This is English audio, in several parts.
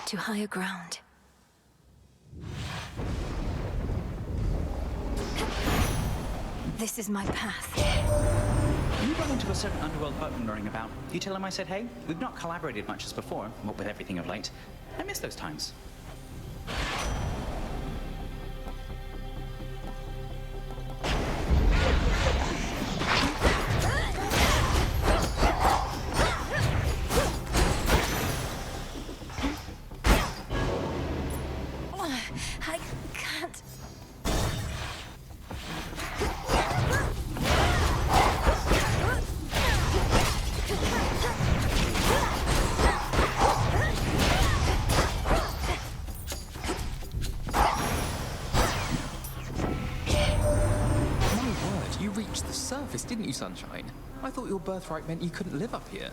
to higher ground. This is my path. You run into a certain underworld button knowing about. You tell him I said hey? We've not collaborated much as before, what with everything of late. I miss those times. I can't. You reached the surface, didn't you, Sunshine? I thought your birthright meant you couldn't live up here.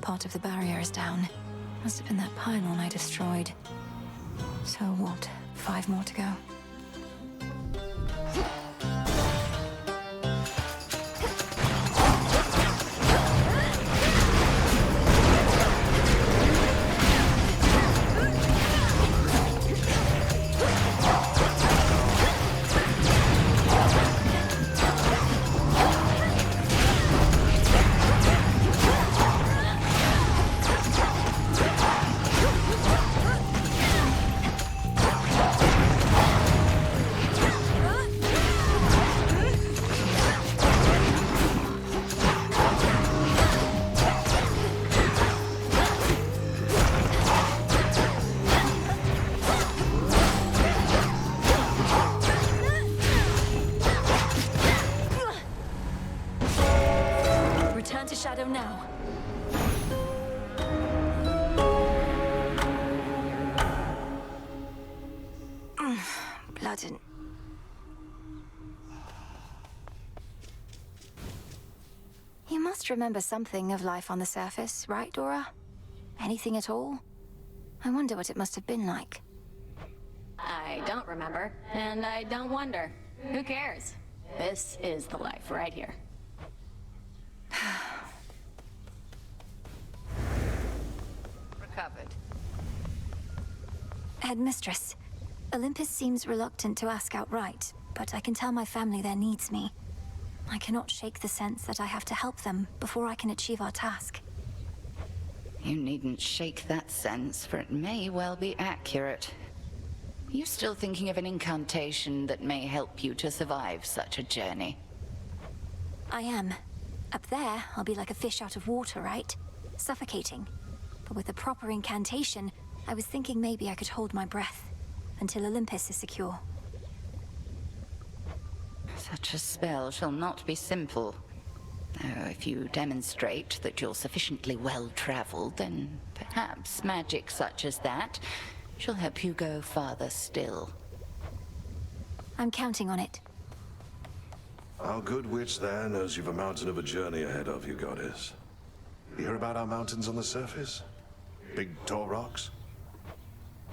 Part of the barrier is down. Must have been that pylon I destroyed. So what? 5 more to go. Return to Shadow now. Blood and... You must remember something of life on the surface, right, Dora? Anything at all? I wonder what it must have been like. I don't remember, and I don't wonder. Who cares? This is the life right here. Recovered. Headmistress, Olympus seems reluctant to ask outright, but I can tell my family there needs me. I cannot shake the sense that I have to help them before I can achieve our task. You needn't shake that sense, for it may well be accurate. You still thinking of an incantation that may help you to survive such a journey? I am. Up there, I'll be like a fish out of water, right? Suffocating. But with a proper incantation, I was thinking maybe I could hold my breath until Olympus is secure. Such a spell shall not be simple. Though if you demonstrate that you're sufficiently well-traveled, then perhaps magic such as that shall help you go farther still. I'm counting on it. Our good witch there knows you've a mountain of a journey ahead of you, Goddess. You hear about our mountains on the surface? Big tall rocks?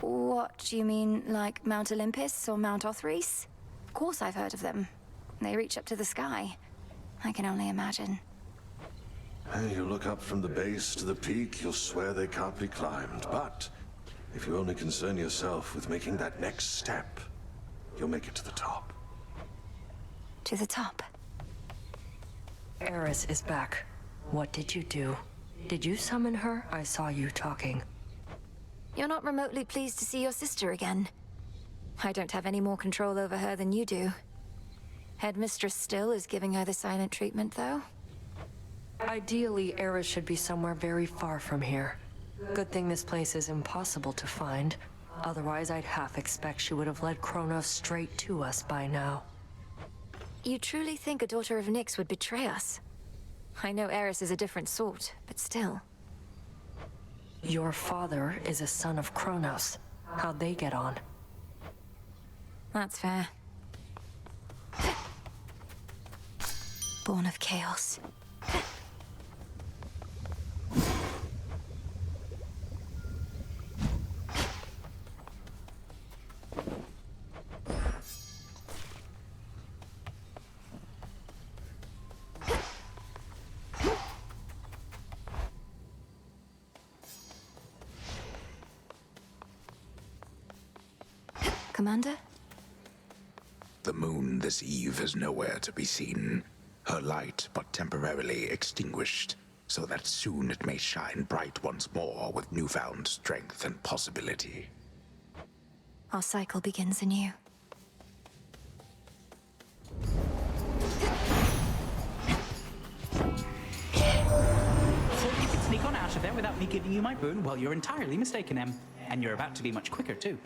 What, do you mean like Mount Olympus or Mount Othries? Of course I've heard of them. They reach up to the sky. I can only imagine. You look up from the base to the peak, you'll swear they can't be climbed. But if you only concern yourself with making that next step, you'll make it to the top. To the top. Eris is back. What did you do? Did you summon her? I saw you talking. You're not remotely pleased to see your sister again. I don't have any more control over her than you do. Headmistress Still is giving her the silent treatment, though. Ideally, Eris should be somewhere very far from here. Good thing this place is impossible to find. Otherwise, I'd half expect she would have led Kronos straight to us by now. You truly think a daughter of Nyx would betray us? I know Eris is a different sort, but still. Your father is a son of Kronos. How'd they get on? That's fair. Born of chaos. Commander? The moon this eve is nowhere to be seen. Her light but temporarily extinguished, so that soon it may shine bright once more with newfound strength and possibility. Our cycle begins anew. So you could sneak on out of there without me giving you my boon? Well, you're entirely mistaken, Em. And you're about to be much quicker, too.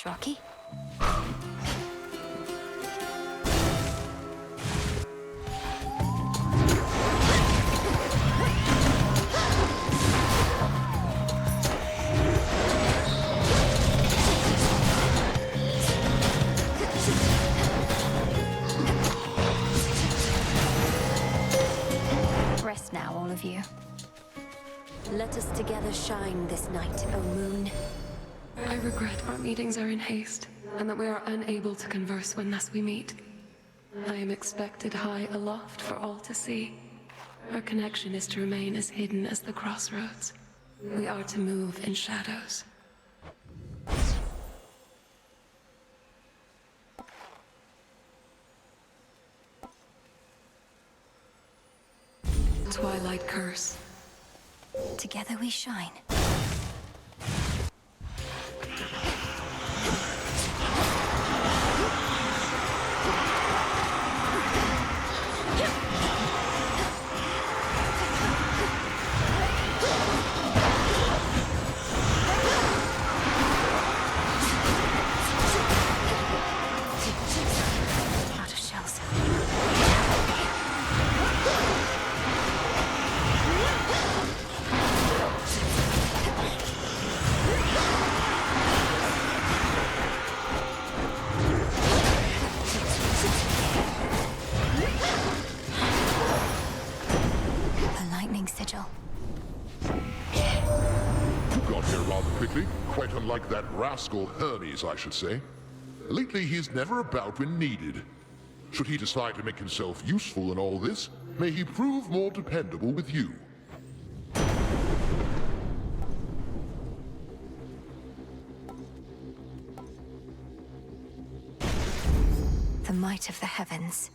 Rocky. Rest now, all of you. Let us together shine this night, O moon. I regret our meetings are in haste, and that we are unable to converse when thus we meet. I am expected high aloft for all to see. Our connection is to remain as hidden as the crossroads. We are to move in shadows. Twilight curse. Together we shine. Out of shells. The lightning sigil. You got here rather quickly, quite unlike that rascal Hermes, I should say. Lately, he's never about when needed. Should he decide to make himself useful in all this, may he prove more dependable with you. The might of the heavens.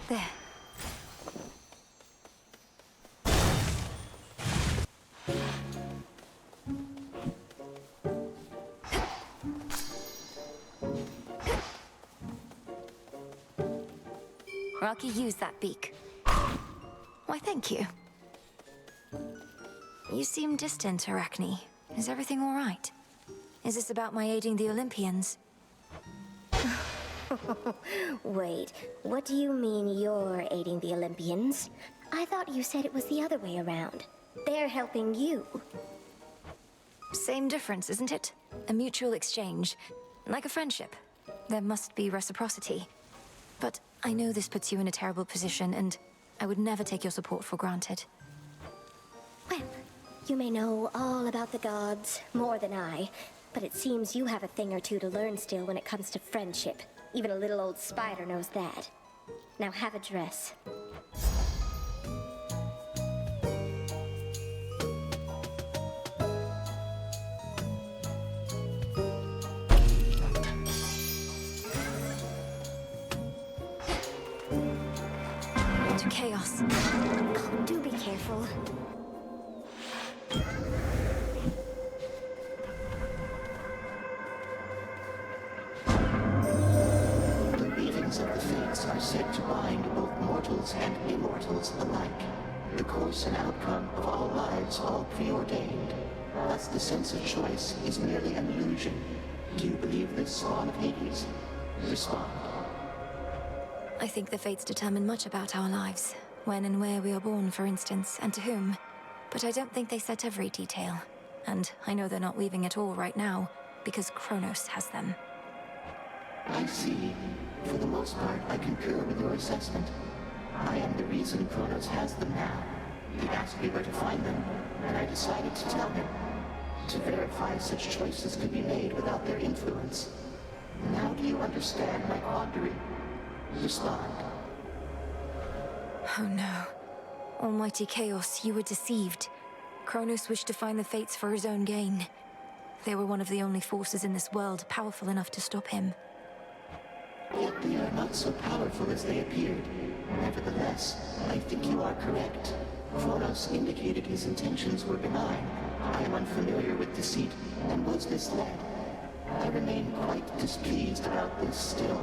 There. Rocky, use that beak. Why, thank you. You seem distant, Arachne. Is everything all right? Is this about my aiding the Olympians? Wait, what do you mean you're aiding the Olympians? I thought you said it was the other way around. They're helping you. Same difference, isn't it? A mutual exchange. Like a friendship. There must be reciprocity. But I know this puts you in a terrible position, and I would never take your support for granted. Well, you may know all about the gods, more than I, but it seems you have a thing or two to learn still when it comes to friendship. Even a little old spider knows that. Now have a dress. To chaos. Oh, do be careful. The weavings of the Fates are said to bind both mortals and immortals alike. The course and outcome of all lives all preordained. Thus the sense of choice is merely an illusion. Do you believe this, Spawn of Hades? Respond. I think the fates determine much about our lives. When and where we are born, for instance, and to whom. But I don't think they set every detail. And I know they're not weaving at all right now, because Kronos has them. I see. For the most part, I concur with your assessment. I am the reason Kronos has them now. He asked me where to find them, and I decided to tell him. To verify such choices could be made without their influence. Now do you understand my quandary? Respond. Oh no. Almighty Chaos, you were deceived. Kronos wished to find the Fates for his own gain. They were one of the only forces in this world powerful enough to stop him. Yet they are not so powerful as they appeared. Nevertheless, I think you are correct. Kronos indicated his intentions were benign. I am unfamiliar with deceit and was misled. I remain quite displeased about this still.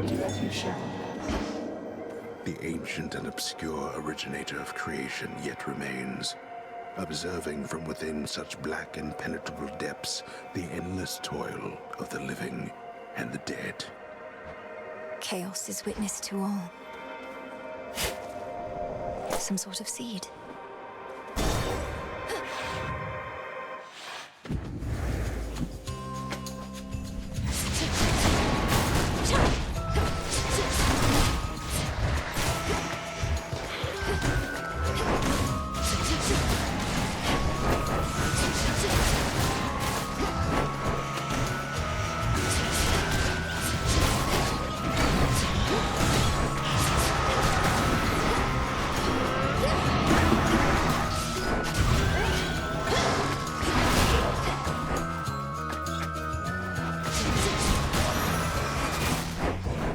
Do as you shall. The ancient and obscure originator of creation yet remains, observing from within such black impenetrable depths the endless toil of the living and the dead. Chaos is witness to all. Some sort of seed.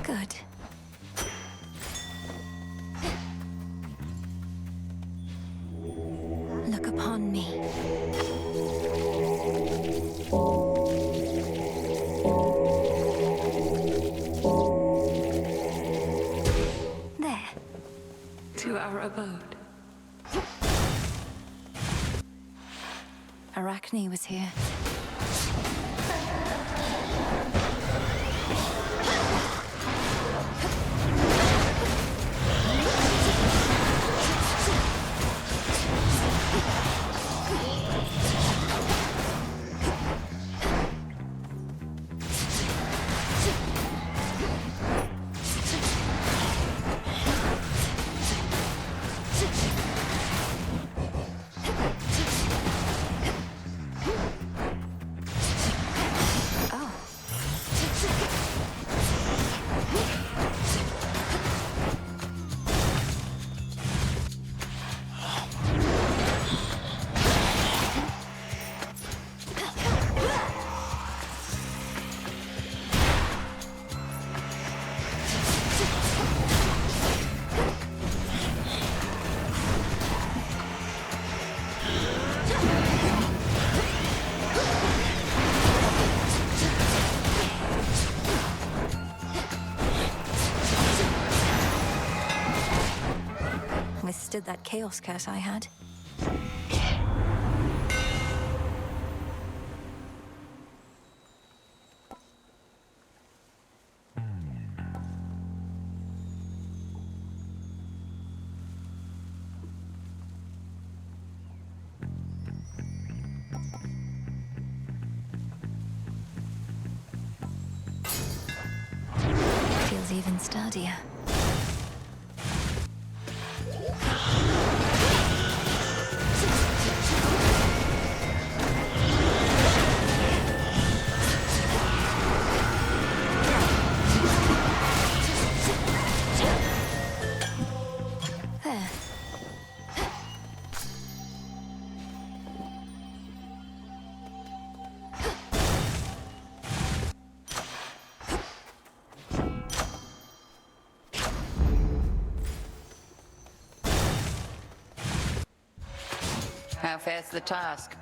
Good. Look upon me. There. To our abode. Arachne was here. withstood that chaos curse I had. Feels even sturdier. There. How fares the task?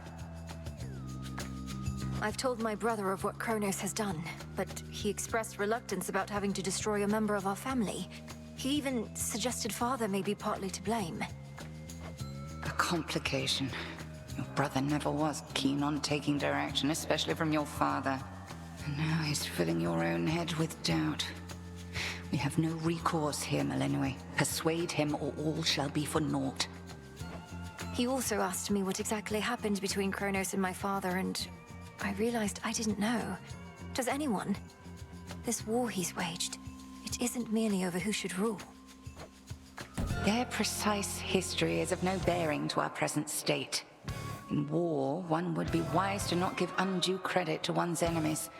I've told my brother of what Kronos has done, but he expressed reluctance about having to destroy a member of our family. He even suggested Father may be partly to blame. A complication. Your brother never was keen on taking direction, especially from your father. And now he's filling your own head with doubt. We have no recourse here, Melenue. Persuade him or all shall be for naught. He also asked me what exactly happened between Kronos and my father, and I realized I didn't know. Does anyone? This war he's waged, it isn't merely over who should rule. Their precise history is of no bearing to our present state. In war, one would be wise to not give undue credit to one's enemies.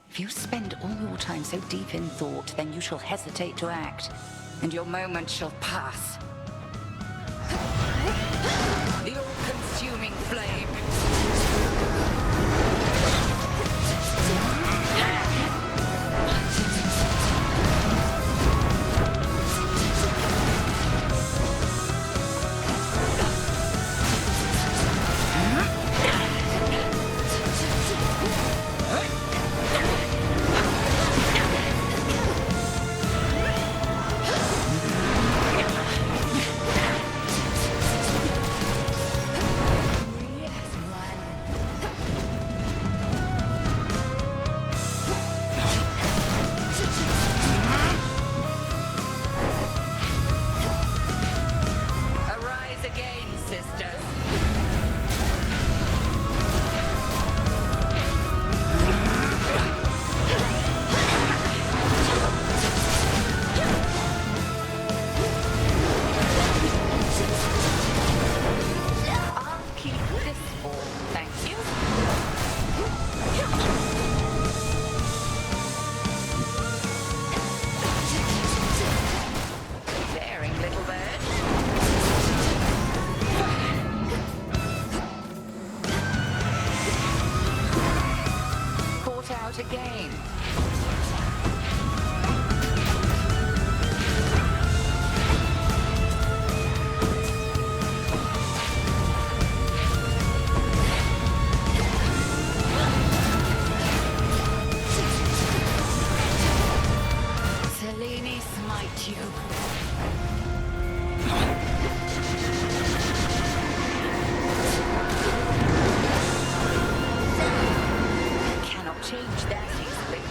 If you spend all your time so deep in thought, then you shall hesitate to act, and your moment shall pass. The all-consuming flame. Again. Selene, smite you. Change that easily.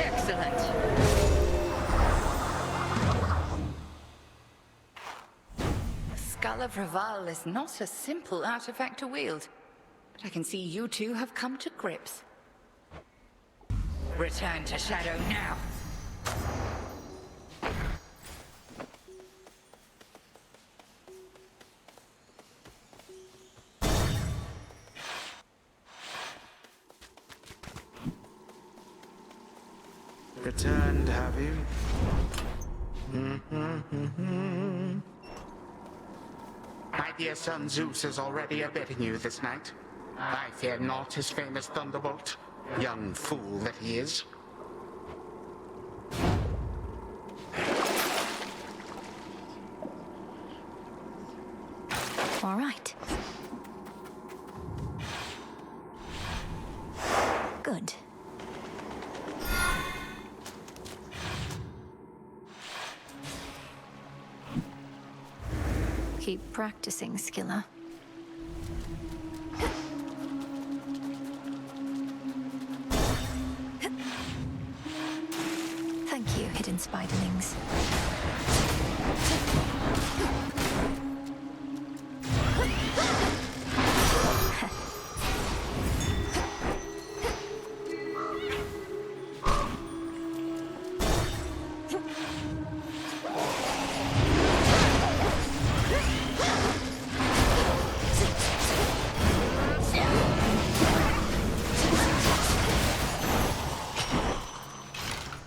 Excellent. Skull of Raval is not a simple artifact to wield. But I can see you two have come to grips. Return to Shadow now. Returned, have you? My dear son Zeus is already abetting you this night. I fear not his famous thunderbolt, young fool that he is. All right. Good. Keep practicing, Skilla. Thank you, hidden spiderlings.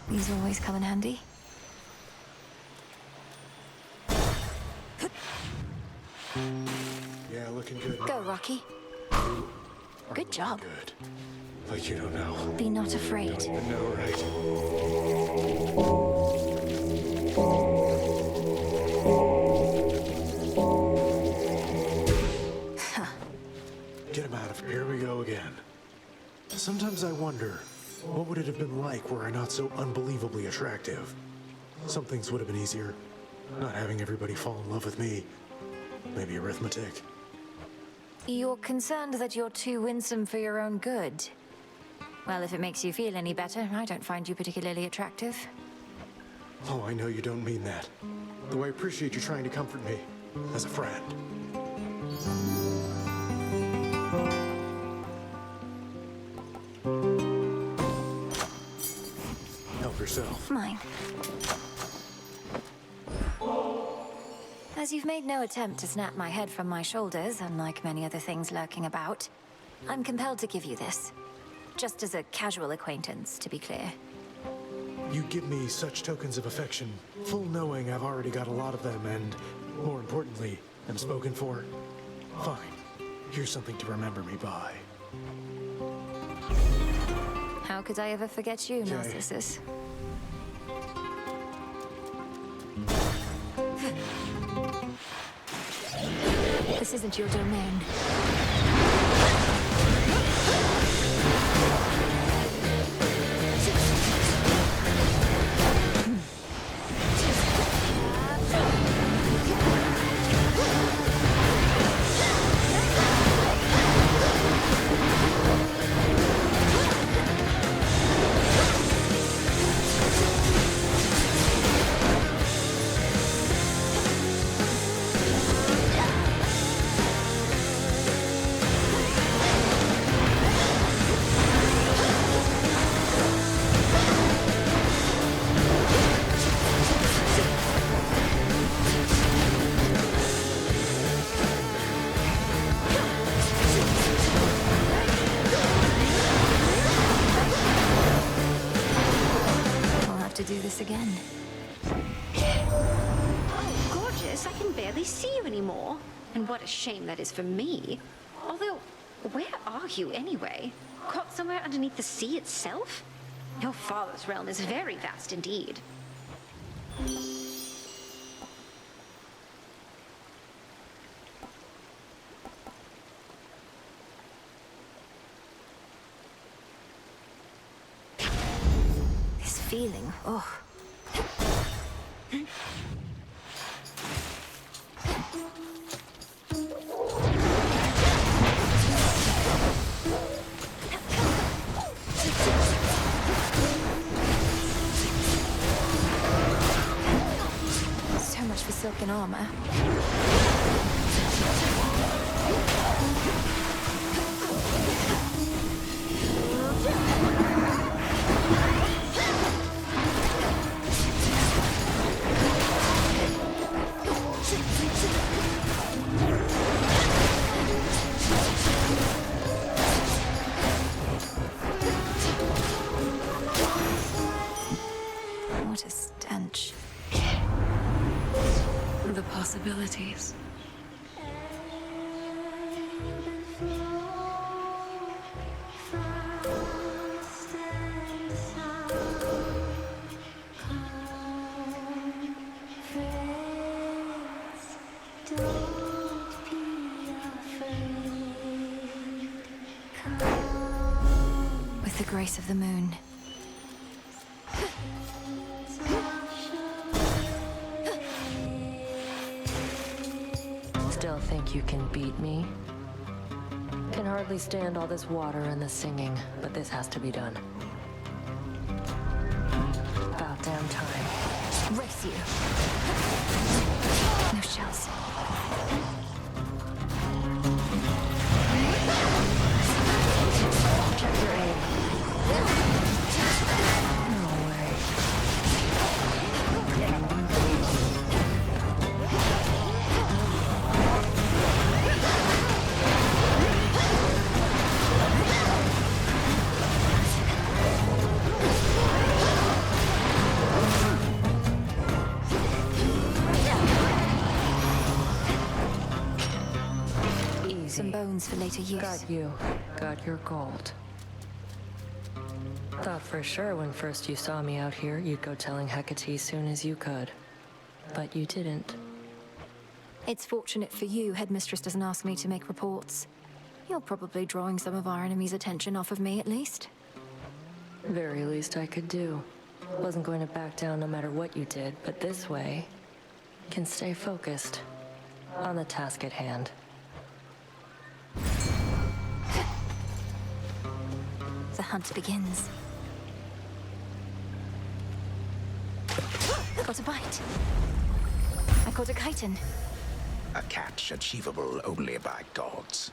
These always come in handy. Yeah, looking good. Go, Rocky. Good job. Good. But you don't know. Be not afraid. Don't even know, right? Get him out of here. Here we go again. Sometimes I wonder, what would it have been like were I not so unbelievably attractive? Some things would have been easier. Not having everybody fall in love with me. Maybe arithmetic. You're concerned that you're too winsome for your own good. Well, if it makes you feel any better, I don't find you particularly attractive. Oh, I know you don't mean that. Though I appreciate you trying to comfort me, as a friend. Help yourself. Mine. As you've made no attempt to snap my head from my shoulders, unlike many other things lurking about, I'm compelled to give you this. Just as a casual acquaintance, to be clear. You give me such tokens of affection, full knowing I've already got a lot of them, and, more importantly, am spoken for. Fine. Here's something to remember me by. How could I ever forget you, Narcissus? This isn't your domain. Do this again. Oh, gorgeous. I can barely see you anymore. And what a shame that is for me. Although, where are you anyway? Caught somewhere underneath the sea itself? Your father's realm is very vast indeed. Feeling, oh. So much for silken armor. What a stench. The possibilities. grace of the moon. Still think you can beat me? Can hardly stand all this water and the singing, but this has to be done. About damn time. Race you. No shells. Check your aim. No way. Some bones for later use. Got you. Got your gold. Thought for sure when first you saw me out here, you'd go telling Hecate soon as you could. But you didn't. It's fortunate for you, Headmistress doesn't ask me to make reports. You're probably drawing some of our enemies' attention off of me, at least. Very least I could do. Wasn't going to back down no matter what you did, but this way, can stay focused on the task at hand. The hunt begins. Got a bite. I caught a chitin. A catch achievable only by gods.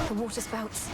The water spouts.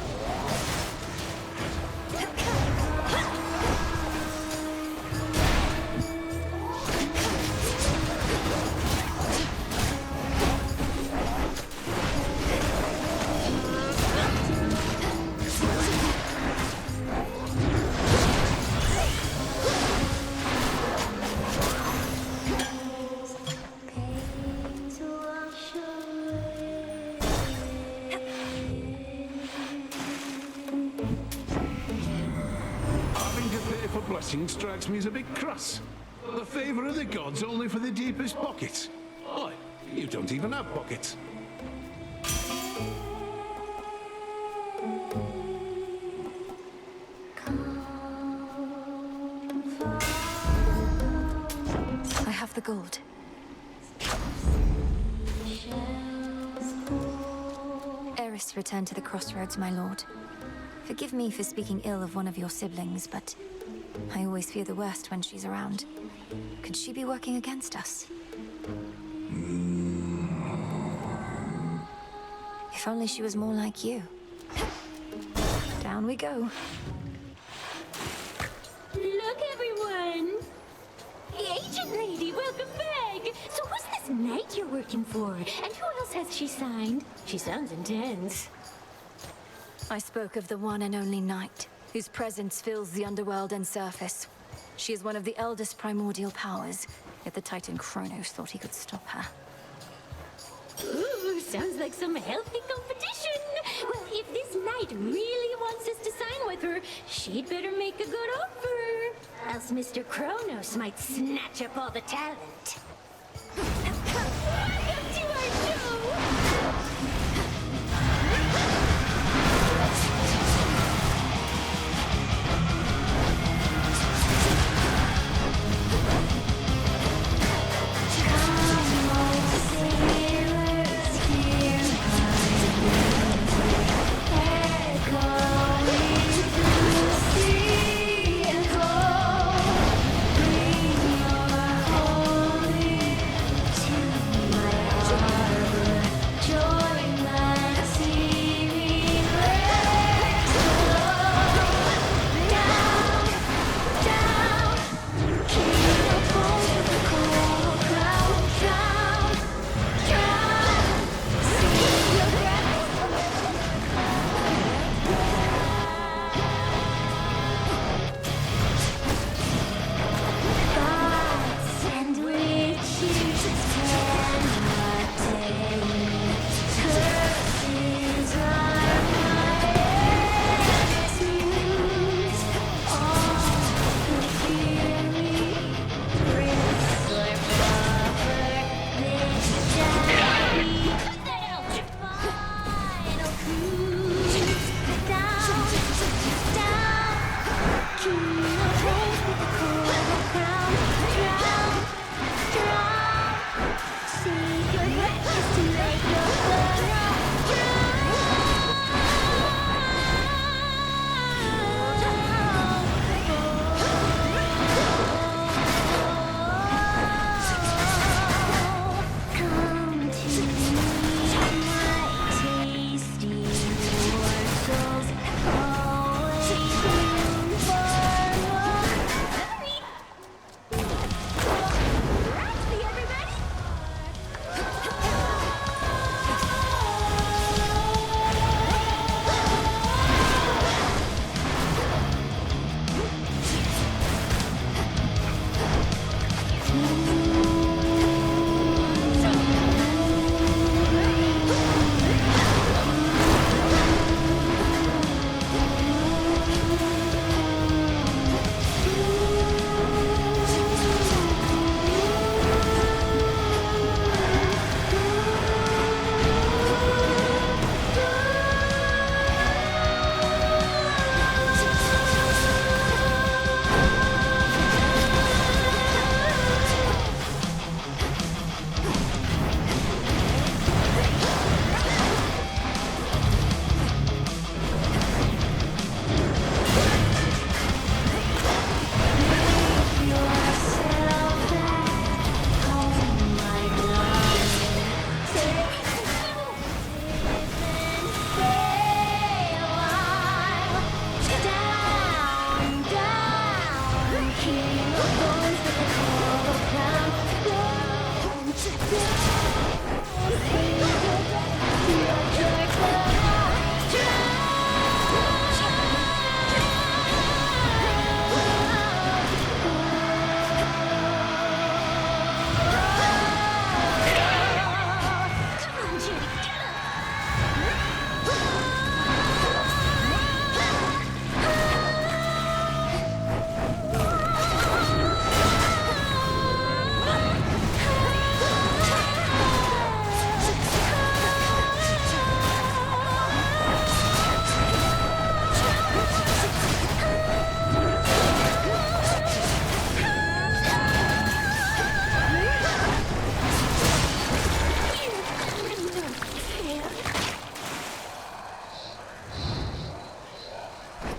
Blessing strikes me as a bit cruss. The favor of the gods only for the deepest pockets. Oi, you don't even have pockets. I have the gold. Eris returned to the crossroads, my lord. Forgive me for speaking ill of one of your siblings, but I always fear the worst when she's around. Could she be working against us? If only she was more like you. Down we go. Look, everyone! The agent lady, welcome back! So who's this knight you're working for? And who else has she signed? She sounds intense. I spoke of the one and only Night, whose presence fills the underworld and surface. She is one of the eldest primordial powers, yet the Titan Kronos thought he could stop her. Ooh, sounds like some healthy competition! Well, if this knight really wants us to sign with her, she'd better make a good offer. Else Mr. Kronos might snatch up all the talent. Welcome to our show! Holy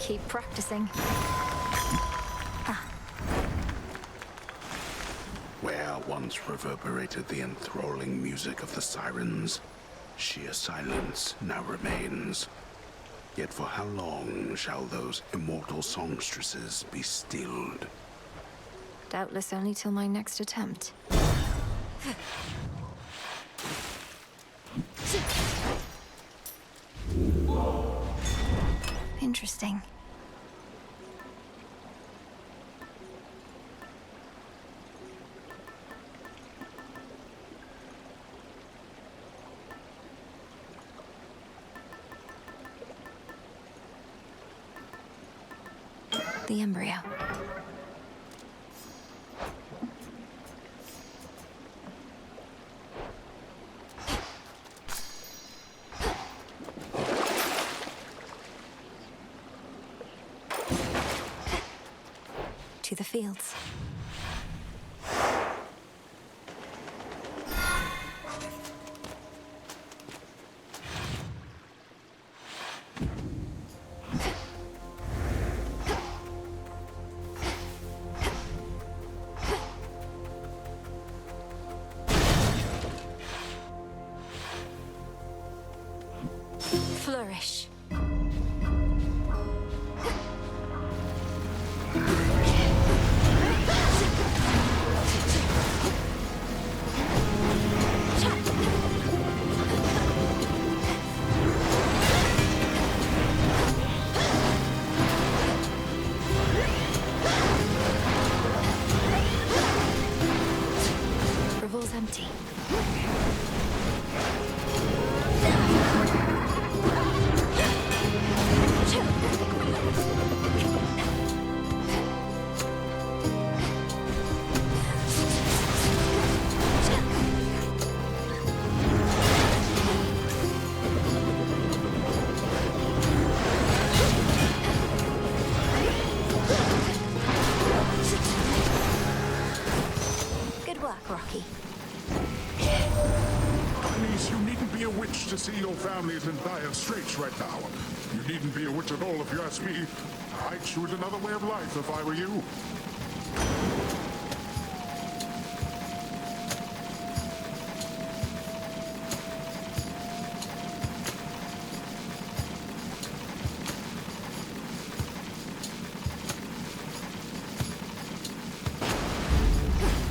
Keep practicing. Where once reverberated the enthralling music of the sirens, sheer silence now remains. Yet for how long shall those immortal songstresses be stilled? Doubtless only till my next attempt. Interesting. The embryo. To the fields. Flourish. Revol's empty. Good work, Rocky. Niece, you needn't be a witch to see your family's in dire straits right now. You needn't be a witch at all if you ask me. I'd choose another way of life if I were you.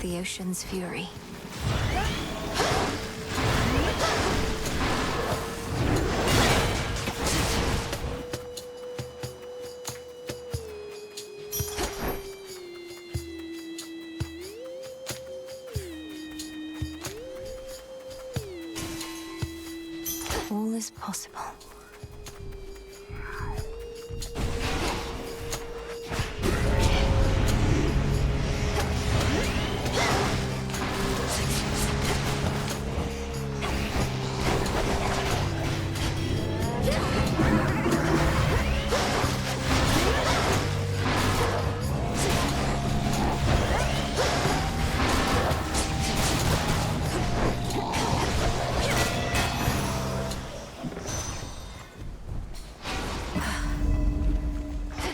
The ocean's fury. All is possible.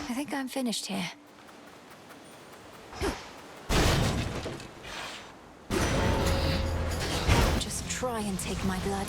I think I'm finished here. Just try and take my blood.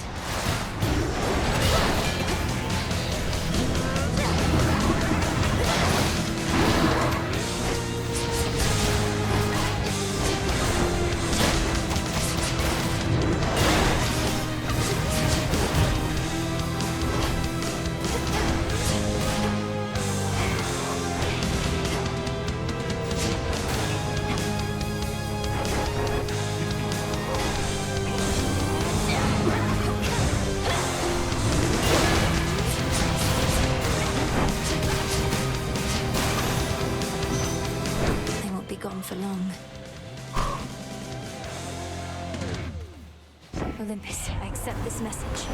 Gone for long. Olympus, I accept this message.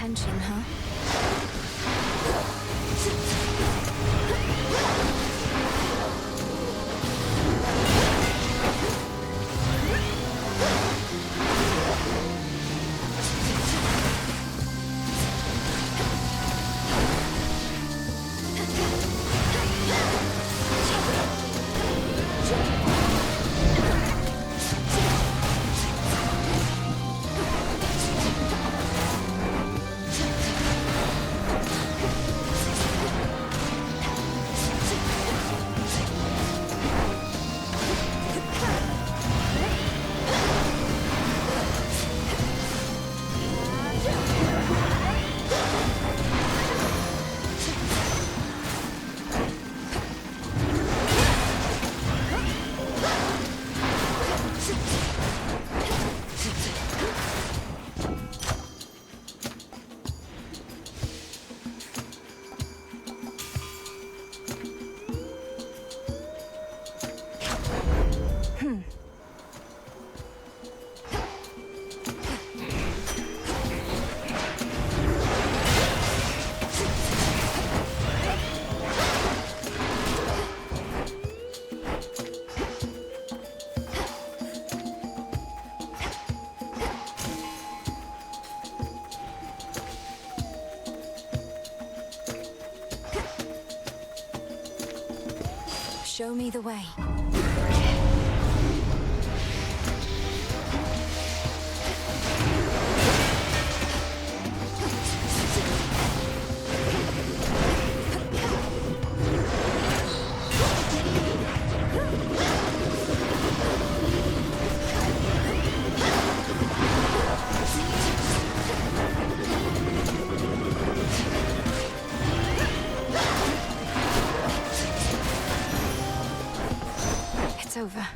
tension, huh? Show me the way. It's over.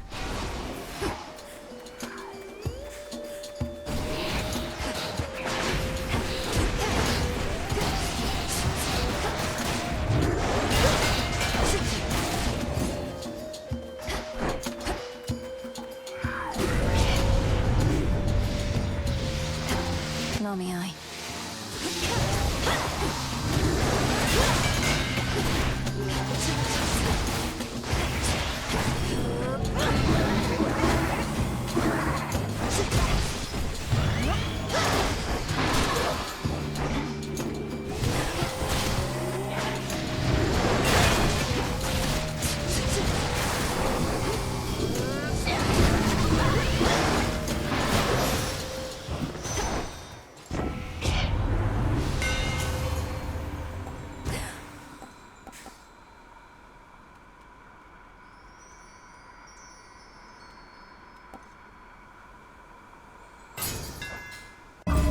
Nomiai.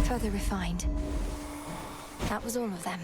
Further refined. That was all of them.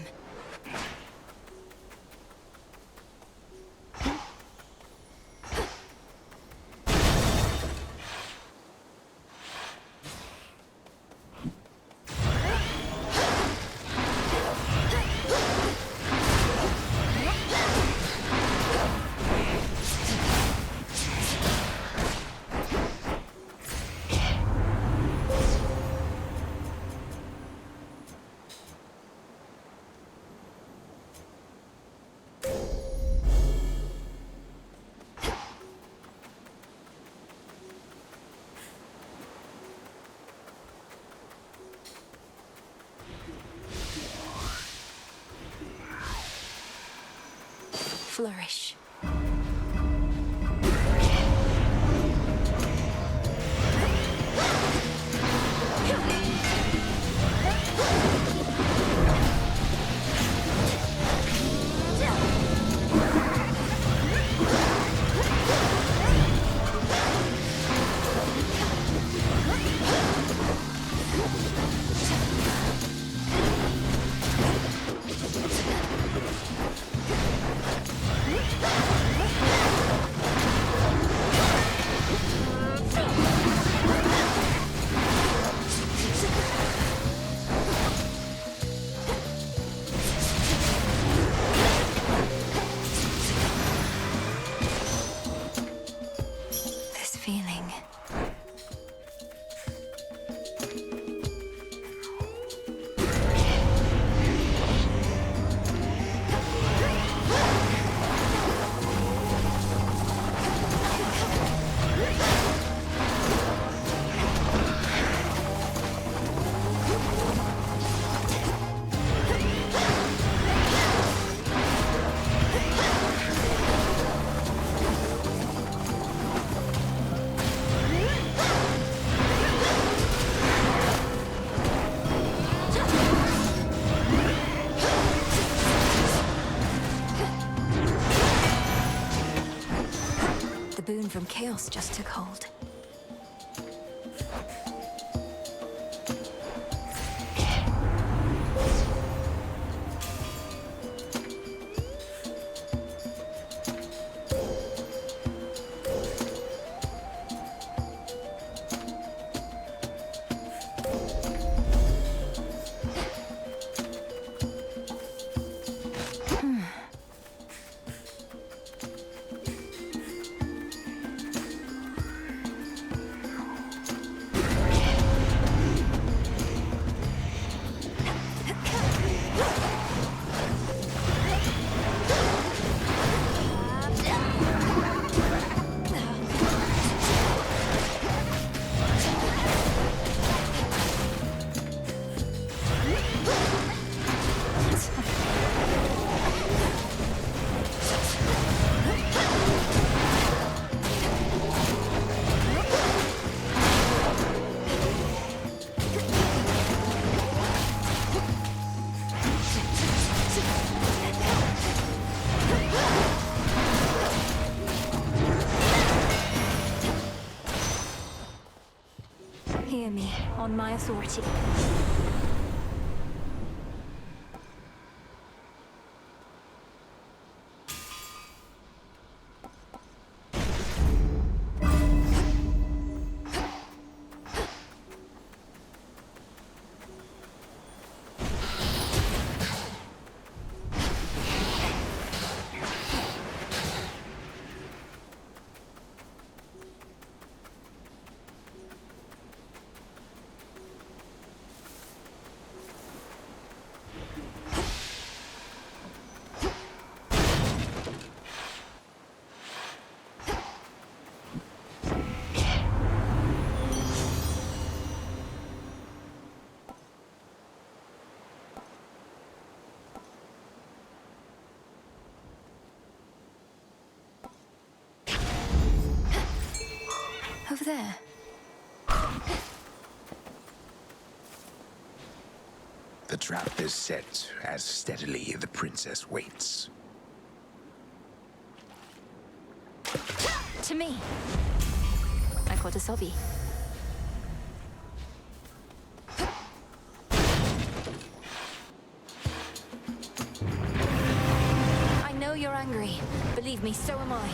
Flourish. boon from chaos just took hold. Hear me, on my authority. Over there. The trap is set as steadily the princess waits. To me. I caught a Sobi. I know you're angry. Believe me, so am I.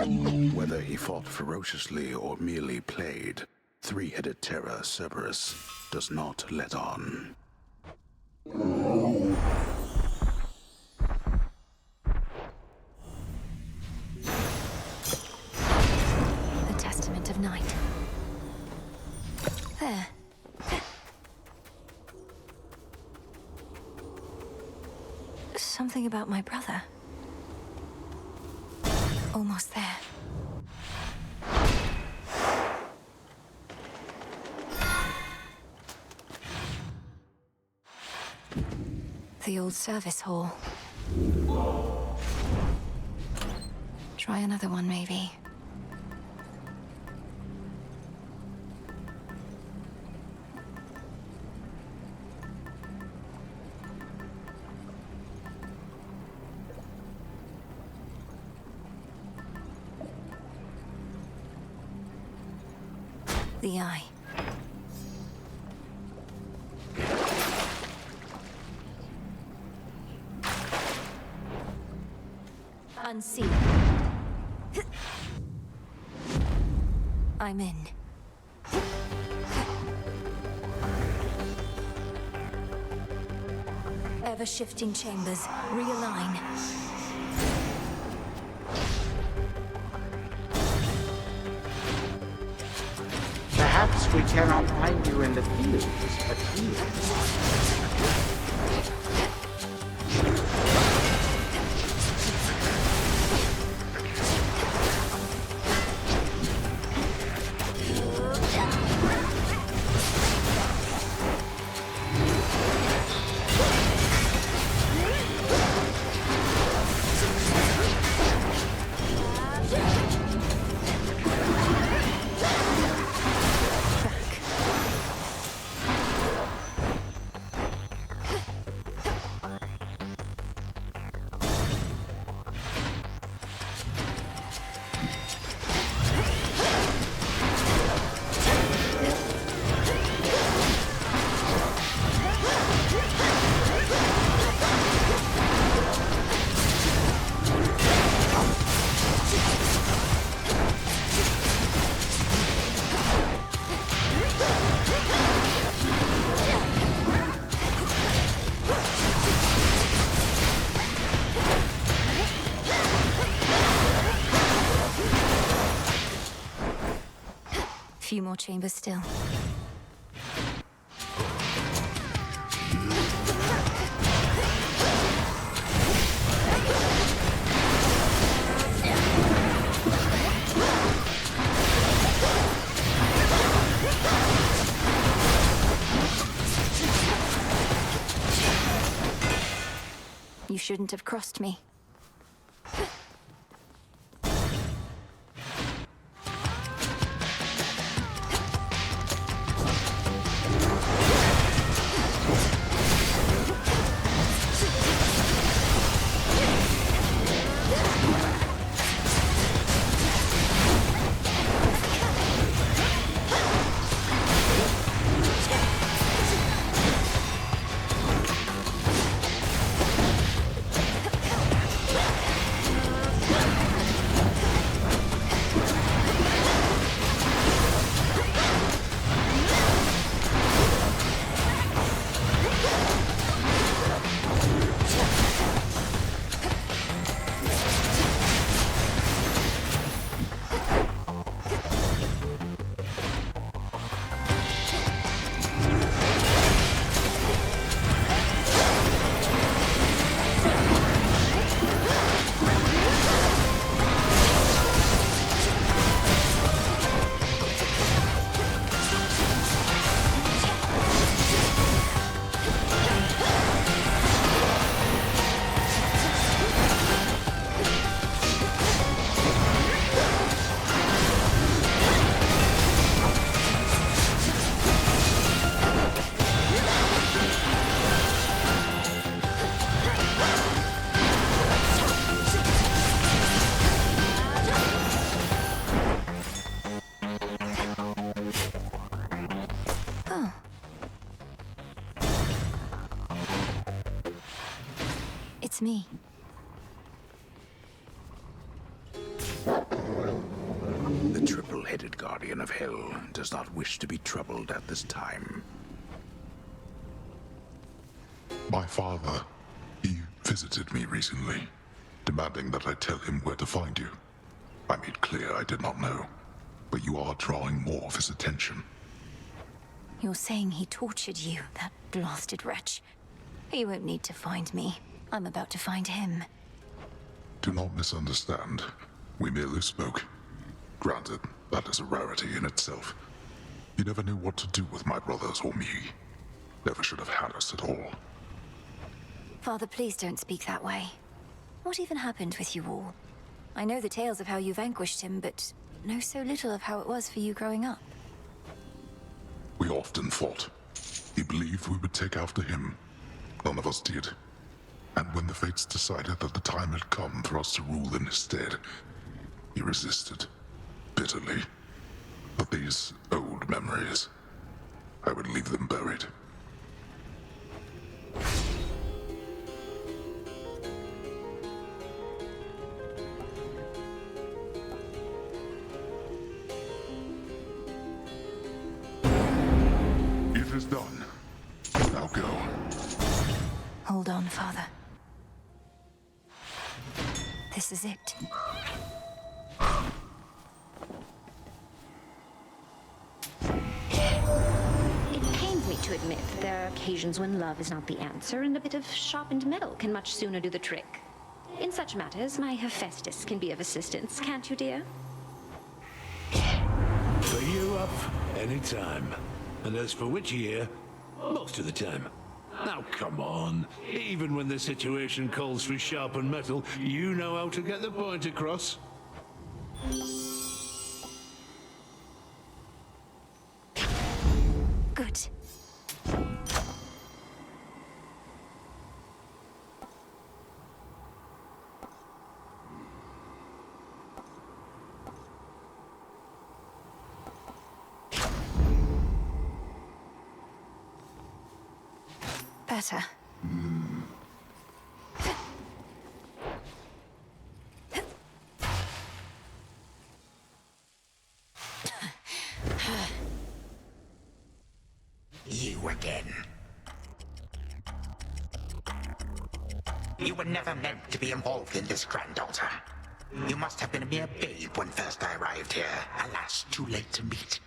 Whether he fought ferociously or merely played, three-headed terror Cerberus does not let on. The Testament of Night. There. Something about my brother. Almost there. The old service hall. Try another one, maybe. The eye. Unseen. I'm in. Ever-shifting chambers. Realign. Perhaps we cannot find you in the fields, but here. Few more chambers still. You shouldn't have crossed me. It's me. dull-headed guardian of Hell does not wish to be troubled at this time. My father, he visited me recently, demanding that I tell him where to find you. I made clear I did not know, but you are drawing more of his attention. You're saying he tortured you, that blasted wretch. He won't need to find me. I'm about to find him. Do not misunderstand. We merely spoke. Granted, that is a rarity in itself. He never knew what to do with my brothers or me. Never should have had us at all. Father, please don't speak that way. What even happened with you all? I know the tales of how you vanquished him, but know so little of how it was for you growing up. We often fought. He believed we would take after him. None of us did. And when the fates decided that the time had come for us to rule in his stead, he resisted, bitterly. But these old memories, I would leave them buried. It is done. Now go. Hold on, Father. This is it. It pains me to admit that there are occasions when love is not the answer, and a bit of sharpened metal can much sooner do the trick. In such matters, my Hephaestus can be of assistance, can't you, dear? For you up, anytime. And as for Witchy here, most of the time. Now come on. Even when the situation calls for sharpened metal, you know how to get the point across. Good. Better. You again. You were never meant to be involved in this, granddaughter. You must have been a mere babe when first I arrived here. Alas, too late to meet.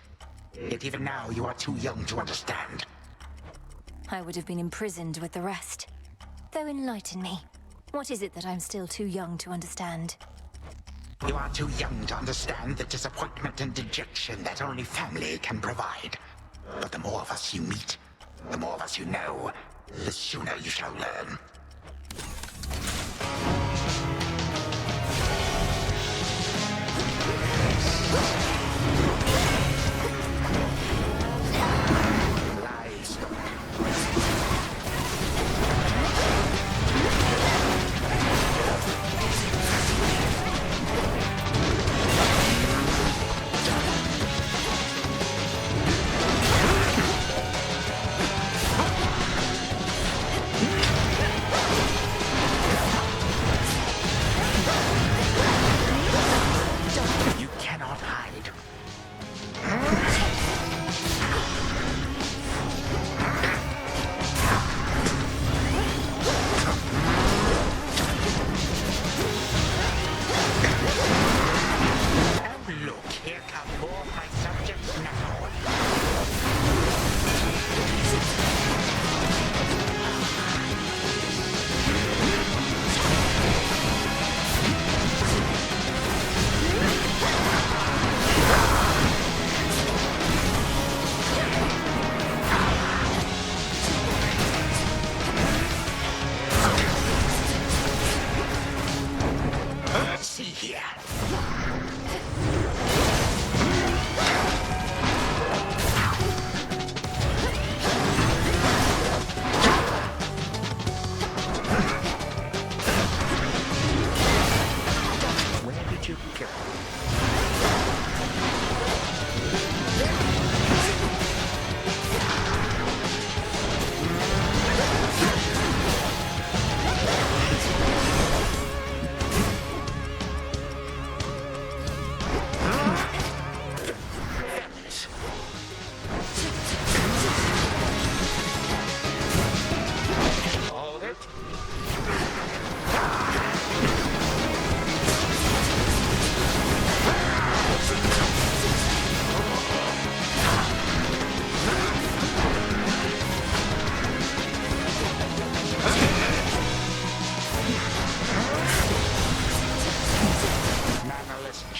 Yet even now you are too young to understand. I would have been imprisoned with the rest. Though enlighten me. What is it that I'm still too young to understand? You are too young to understand the disappointment and dejection that only family can provide. But the more of us you meet, the more of us you know, the sooner you shall learn.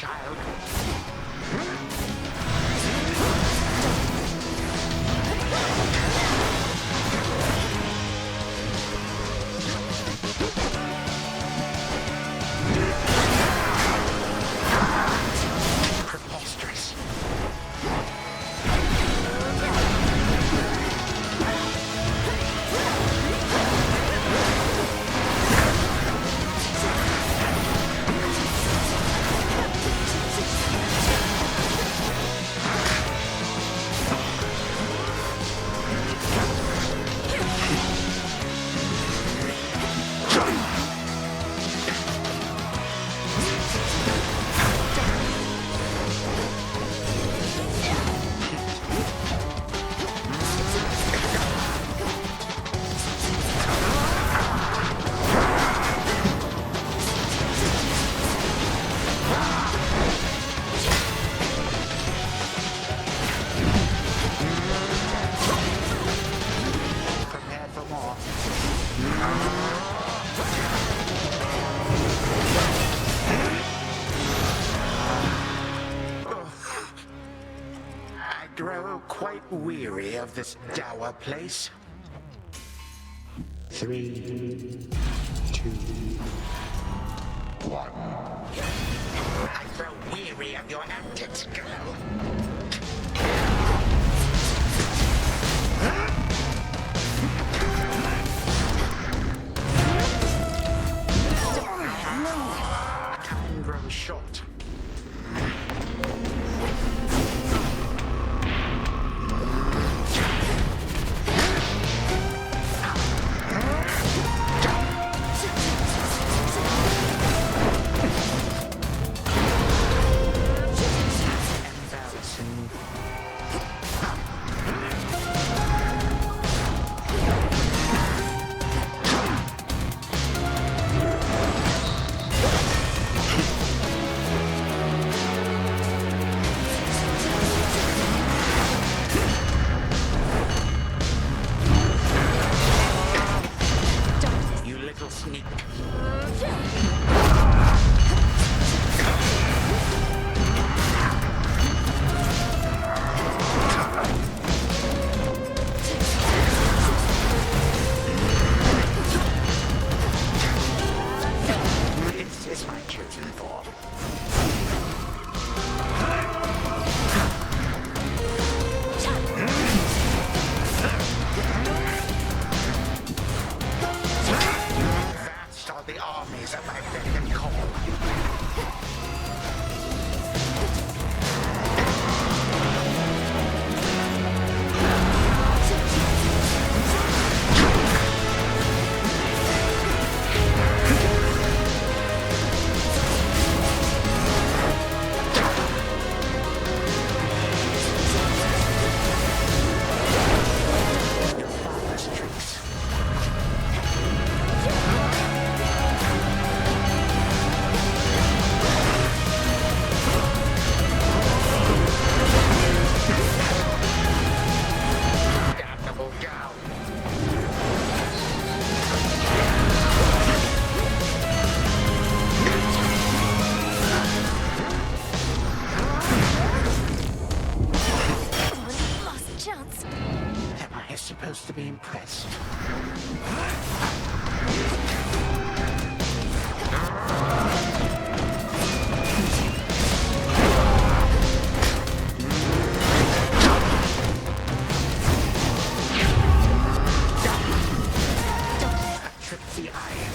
child. Preposterous. Prepared for more. I grow quite weary of this dour place. 3, 2, 1. I grow weary of your antics, girl. Time grows short. You little sneak. This is my chosen form. Vast are the armies at my beck and call. Your father's tricks. Damnable gal. Lost chance. Am I supposed to be impressed? A trip the eye.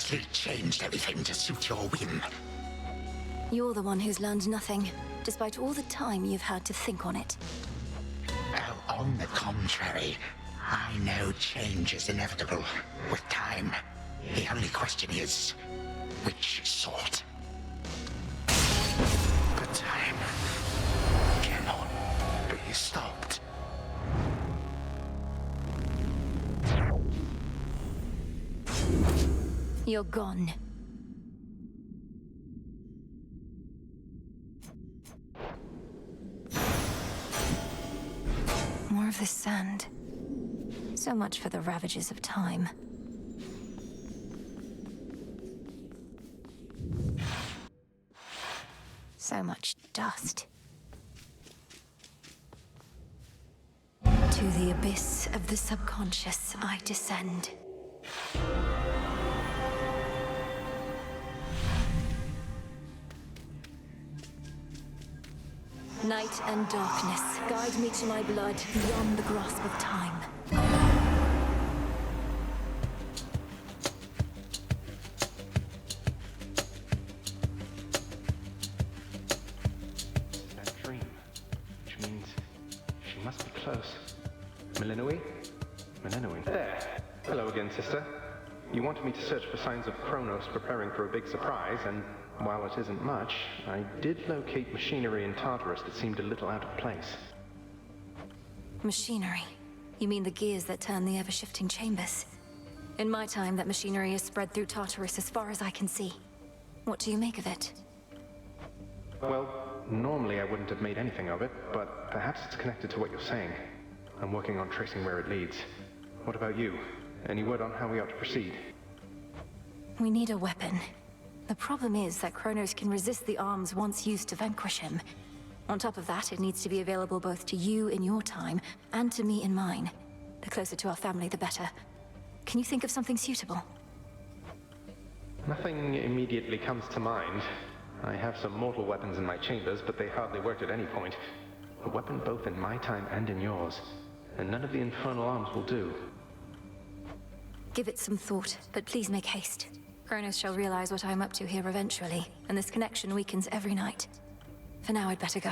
purposely changed everything to suit your whim. You're the one who's learned nothing, despite all the time you've had to think on it. Oh, on the contrary, I know change is inevitable with time. The only question is, which sort? But time cannot be stopped. You're gone. More of this sand. So much for the ravages of time. So much dust. To the abyss of the subconscious I descend. Night and darkness, guide me to my blood beyond the grasp of time. That dream, which means she must be close. Melinoi? Melinoi. There. Hello again, sister. You wanted me to search for signs of Kronos preparing for a big surprise, and while it isn't much, I did locate machinery in Tartarus that seemed a little out of place. Machinery? You mean the gears that turn the ever-shifting chambers? In my time, that machinery is spread through Tartarus as far as I can see. What do you make of it? Well, normally I wouldn't have made anything of it, but perhaps it's connected to what you're saying. I'm working on tracing where it leads. What about you? Any word on how we ought to proceed? We need a weapon. The problem is that Kronos can resist the arms once used to vanquish him. On top of that, it needs to be available both to you in your time, and to me in mine. The closer to our family, the better. Can you think of something suitable? Nothing immediately comes to mind. I have some mortal weapons in my chambers, but they hardly worked at any point. A weapon both in my time and in yours. And none of the infernal arms will do. Give it some thought, but please make haste. Kronos shall realize what I'm up to here eventually, and this connection weakens every night. For now, I'd better go.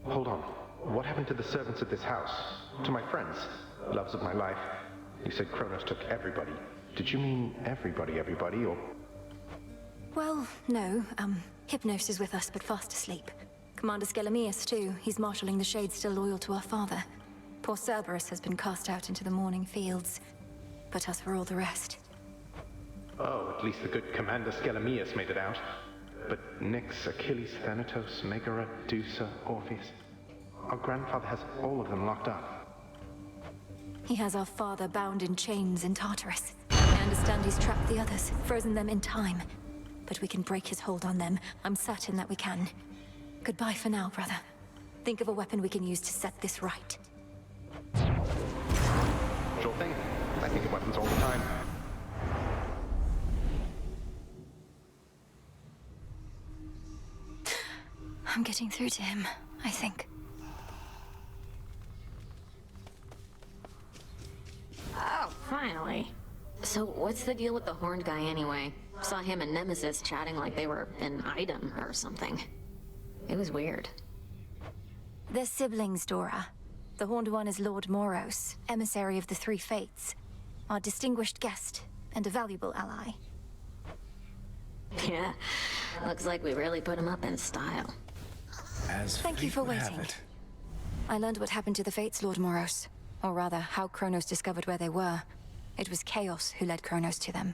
Hold on. What happened to the servants at this house? To my friends? Loves of my life? You said Kronos took everybody. Did you mean everybody, or... Well, no. Hypnos is with us, but fast asleep. Commander Skelemius, too. He's marshalling the Shades still loyal to our father. Poor Cerberus has been cast out into the morning fields. But as for all the rest... Oh, at least the good Commander Skelemius made it out. But Nyx, Achilles, Thanatos, Megara, Dusa, Orpheus... Our grandfather has all of them locked up. He has our father bound in chains in Tartarus. I understand he's trapped the others, frozen them in time. But we can break his hold on them. I'm certain that we can. Goodbye for now, brother. Think of a weapon we can use to set this right. Sure thing. I think of weapons all the time. I'm getting through to him, I think. Oh, finally. So what's the deal with the horned guy anyway? Saw him and Nemesis chatting like they were an item or something. It was weird. They're siblings, Dora. The horned one is Lord Moros, emissary of the Three Fates. Our distinguished guest, and a valuable ally. Yeah, looks like we really put him up in style. Thank you for waiting. I learned what happened to the Fates, Lord Moros. Or rather, how Kronos discovered where they were. It was Chaos who led Kronos to them.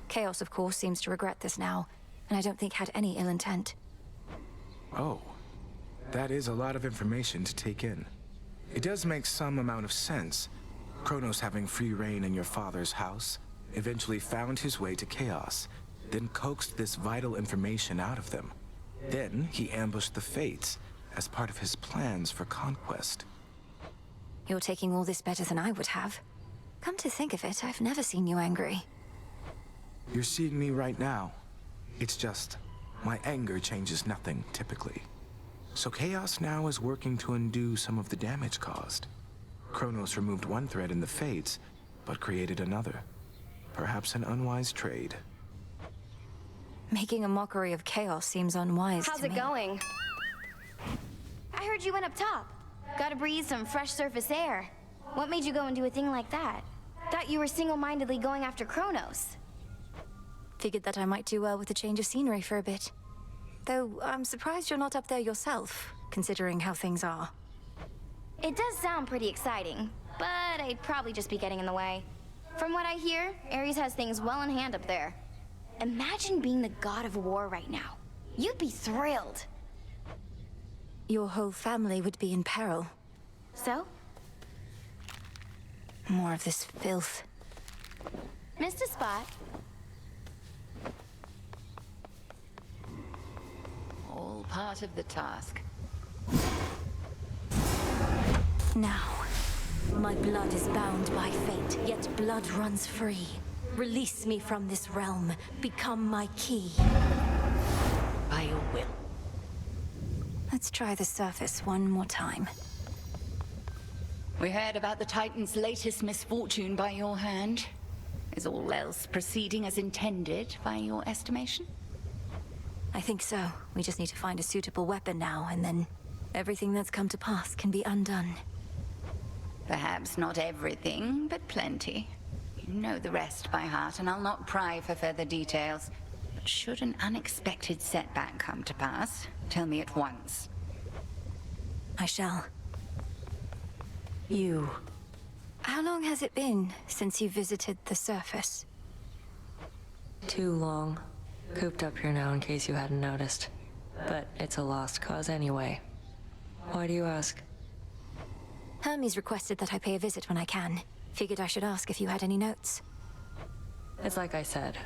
Chaos, of course, seems to regret this now, and I don't think had any ill intent. Oh, that is a lot of information to take in. It does make some amount of sense. Kronos having free reign in your father's house, eventually found his way to Chaos, then coaxed this vital information out of them. Then he ambushed the Fates as part of his plans for conquest. You're taking all this better than I would have. Come to think of it, I've never seen you angry. You're seeing me right now. It's just, my anger changes nothing, typically. So Chaos now is working to undo some of the damage caused. Kronos removed one thread in the Fates, but created another. Perhaps an unwise trade. Making a mockery of chaos seems unwise How's to it me. going? I heard you went up top. Gotta breathe some fresh surface air. What made you go and do a thing like that? Thought you were single-mindedly going after Kronos. Figured that I might do well with a change of scenery for a bit. Though I'm surprised you're not up there yourself, considering how things are. It does sound pretty exciting, but I'd probably just be getting in the way. From what I hear, Ares has things well in hand up there. Imagine being the god of war right now. You'd be thrilled. Your whole family would be in peril. So? More of this filth. Missed a spot. All part of the task. Now, my blood is bound by fate, yet blood runs free. Release me from this realm. Become my key. By your will. Let's try the surface one more time. We heard about the Titan's latest misfortune by your hand. Is all else proceeding as intended by your estimation? I think so. We just need to find a suitable weapon now, and then everything that's come to pass can be undone. Perhaps not everything, but plenty. You know the rest by heart, and I'll not pry for further details. But should an unexpected setback come to pass, tell me at once. I shall. You. How long has it been since you visited the surface? Too long. Cooped up here now in case you hadn't noticed. But it's a lost cause anyway. Why do you ask? Hermes requested that I pay a visit when I can. Figured I should ask if you had any notes. It's like I said.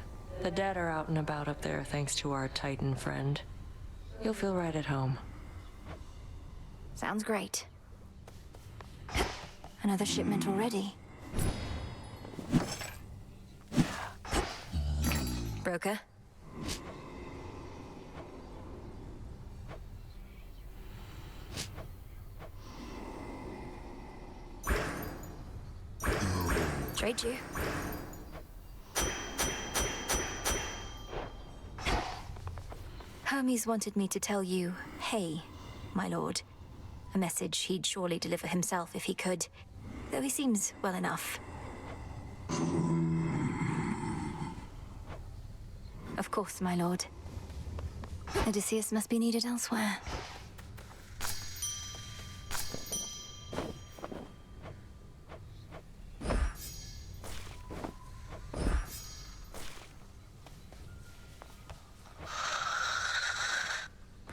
The dead are out and about up there thanks to our Titan friend. You'll feel right at home. Sounds great. Another shipment already. Broker? Trade you. Hermes wanted me to tell you, hey, my lord. A message he'd surely deliver himself if he could, though he seems well enough. Of course, my lord. Odysseus must be needed elsewhere.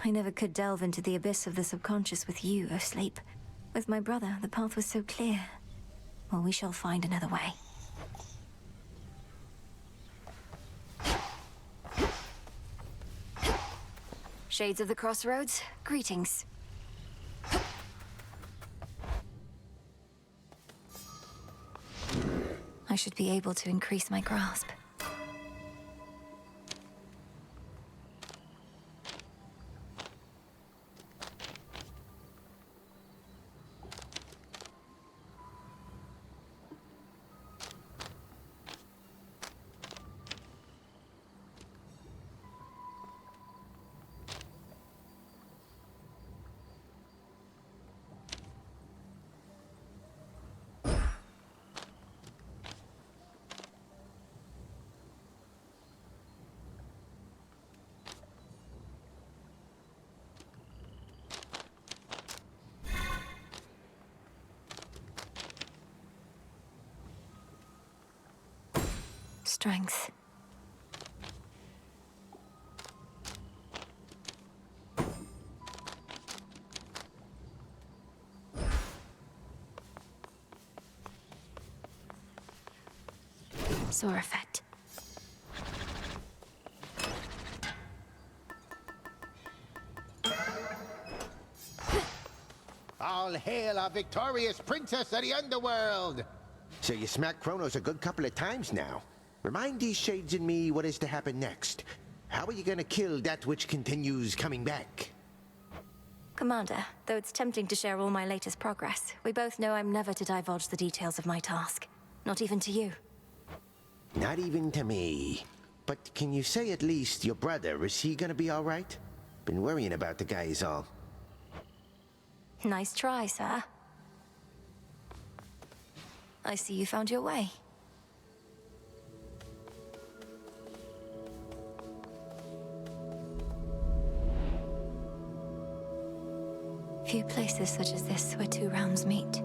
I never could delve into the abyss of the subconscious with you, O Sleep. With my brother, the path was so clear. Well, we shall find another way. Shades of the Crossroads, greetings. I should be able to increase my grasp. Strength. Sore effect. All hail our victorious princess of the underworld! So you smacked Kronos a good couple of times now. Remind these shades and me what is to happen next. How are you gonna kill that which continues coming back? Commander, though it's tempting to share all my latest progress, we both know I'm never to divulge the details of my task. Not even to you. Not even to me. But can you say at least your brother, is he gonna be alright? Been worrying about the guy is all. Nice try, sir. I see you found your way. Few places such as this where two realms meet.